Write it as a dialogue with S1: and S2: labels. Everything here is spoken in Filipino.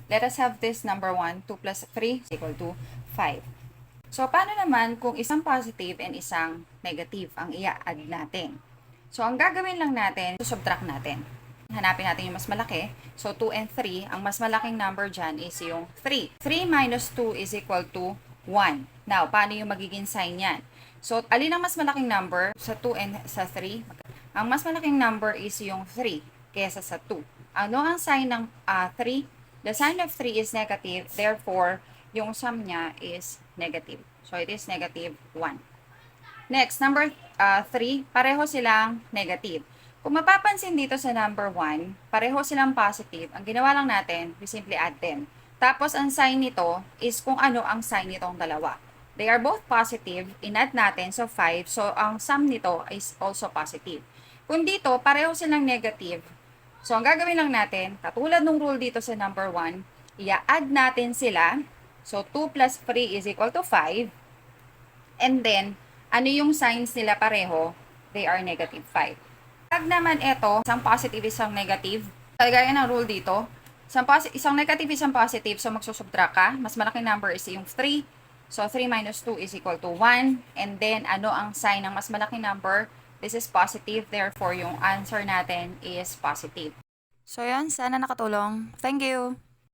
S1: Let us have this number 1, 2 plus 3 is equal to 5. So, paano naman kung isang positive and isang negative ang i-add natin? So, ang gagawin lang natin, subtract natin. Hanapin natin yung mas malaki. So, 2 and 3, ang mas malaking number dyan is yung 3. 3 minus 2 is equal to 1. Now, paano yung magiging sign yan? So, alin ang mas malaking number sa 2 and sa 3? Ang mas malaking number is yung 3 kesa sa 2. Ano ang sign ng 3? The sign of 3 is negative, therefore, yung sum niya is negative. So, it is negative 1. Next, number 3, pareho silang negative. Kung mapapansin dito sa number 1, pareho silang positive. Ang ginawa lang natin, we simply add them. Tapos, ang sign nito is kung ano ang sign nitong dalawa. They are both positive, in-add natin, so 5. So, ang sum nito is also positive. Kung dito, pareho silang negative. So, ang gagawin lang natin, katulad ng rule dito sa number 1, i-add natin sila. So, 2 plus 3 is equal to 5. And then, ano yung signs nila pareho? They are negative 5. Pag naman ito, isang positive, isang negative, gaya ng rule dito, isang negative, isang positive, so magsusubtract ka. Mas malaking number is yung 3. So, 3 minus 2 is equal to 1. And then, ano ang sign ng mas malaking number? This is positive, therefore, yung answer natin is positive. So, yun. Sana nakatulong. Thank you!